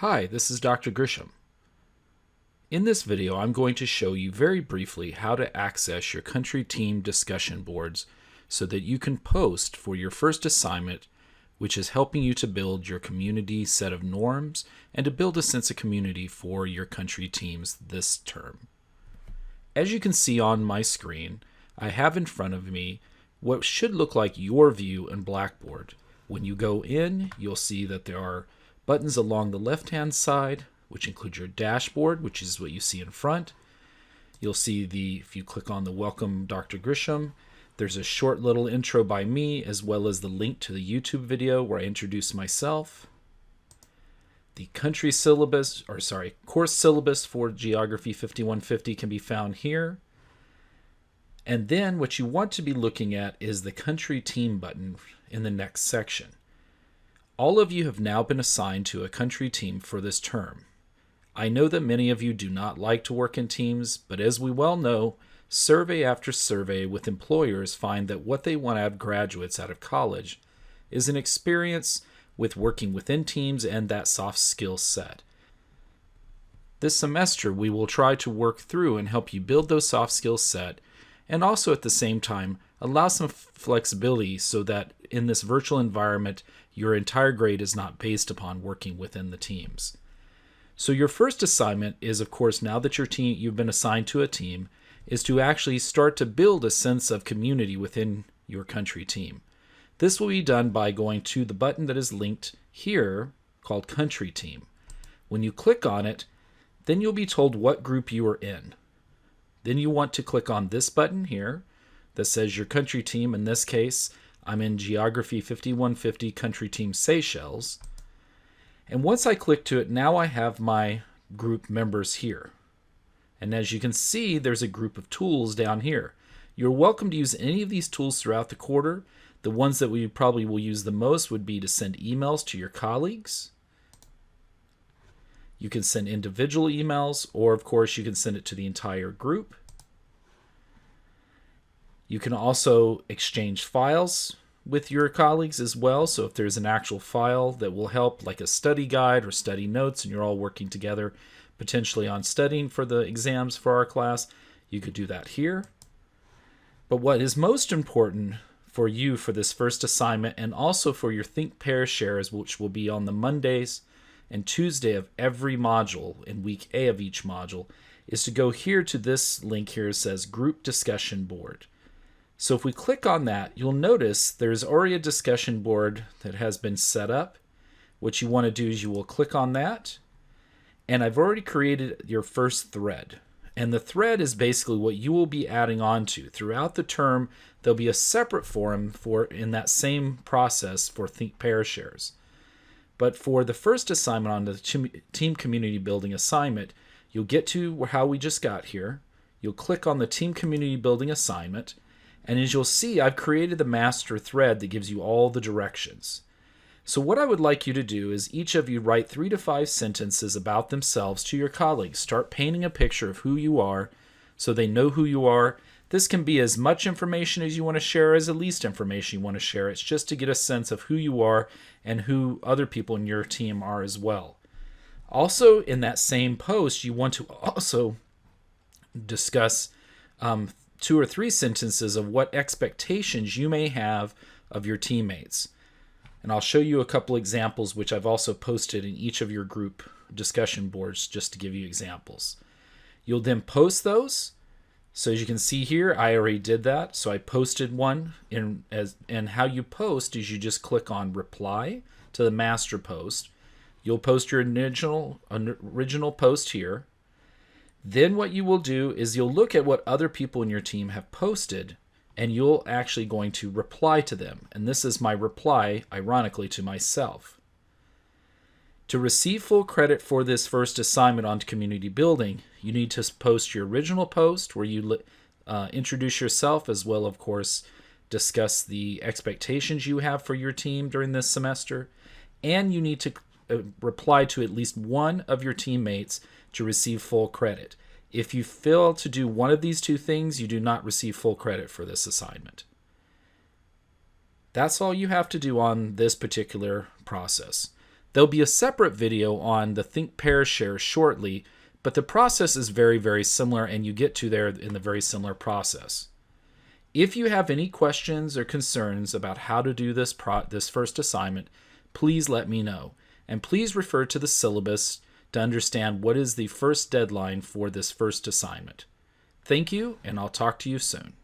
Hi, this is Dr. Grisham. In this video, I'm going to show you very briefly how to access your country team discussion boards so that you can post for your first assignment, which is helping you to build your community set of norms and to build a sense of community for your country teams this term. As you can see on my screen, I have in front of me what should look like your view in Blackboard. When you go in, you'll see that there are buttons along the left-hand side, which include your dashboard, which is what you see in front. You'll see if you click on the Welcome Dr. Grisham, there's a short little intro by me, as well as the link to the YouTube video where I introduce myself. The course syllabus for Geography 5150 can be found here. And then what you want to be looking at is the country team button in the next section. All of you have now been assigned to a country team for this term. I know that many of you do not like to work in teams, but as we well know, survey after survey with employers find that what they want out of graduates out of college is an experience with working within teams and that soft skill set. This semester, we will try to work through and help you build those soft skill set, and also at the same time allow some flexibility so that in this virtual environment, your entire grade is not based upon working within the teams. So your first assignment is, of course, now that you've been assigned to a team, is to actually start to build a sense of community within your country team. This will be done by going to the button that is linked here called Country Team. When you click on it, then you'll be told what group you are in. Then you want to click on this button here that says your country team. In this case, I'm in Geography 5150 Country Team Seychelles. And once I click to it, now I have my group members here. And as you can see, there's a group of tools down here. You're welcome to use any of these tools throughout the quarter. The ones that we probably will use the most would be to send emails to your colleagues. You can send individual emails, or of course you can send it to the entire group. You can also exchange files with your colleagues as well. So if there's an actual file that will help, like a study guide or study notes, and you're all working together potentially on studying for the exams for our class, you could do that here. But what is most important for you for this first assignment, and also for your Think Pair shares, which will be on the Mondays and Tuesday of every module in week A of each module, is to go here to this link here. It says Group Discussion Board. So if we click on that, you'll notice there's already a discussion board that has been set up. What you want to do is you will click on that, and I've already created your first thread. And the thread is basically what you will be adding on to. Throughout the term, there'll be a separate forum in that same process for Think Pair shares. But for the first assignment on the team community building assignment, you'll get to how we just got here. You'll click on the team community building assignment, and as you'll see, I've created the master thread that gives you all the directions. So what I would like you to do is each of you write 3 to 5 sentences about themselves to your colleagues. Start painting a picture of who you are so they know who you are. This can be as much information as you want to share as the least information you want to share. It's just to get a sense of who you are and who other people in your team are as well. Also, in that same post, you want to also discuss 2 or 3 sentences of what expectations you may have of your teammates. And I'll show you a couple examples which I've also posted in each of your group discussion boards just to give you examples. You'll then post those. So as you can see here, I already did that. So I posted one, and how you post is you just click on reply to the master post. You'll post your original post here. Then what you will do is you'll look at what other people in your team have posted, and you'll actually going to reply to them. And this is my reply, ironically, to myself. To receive full credit for this first assignment on community building, you need to post your original post where you introduce yourself, as well, of course, discuss the expectations you have for your team during this semester. And you need to reply to at least one of your teammates to receive full credit. If you fail to do one of these 2 things, you do not receive full credit for this assignment. That's all you have to do on this particular process. There'll be a separate video on the Think Pair Share shortly, but the process is very, very similar, and you get to there in the very similar process. If you have any questions or concerns about how to do this first assignment, please let me know. And please refer to the syllabus to understand what is the first deadline for this first assignment. Thank you, and I'll talk to you soon.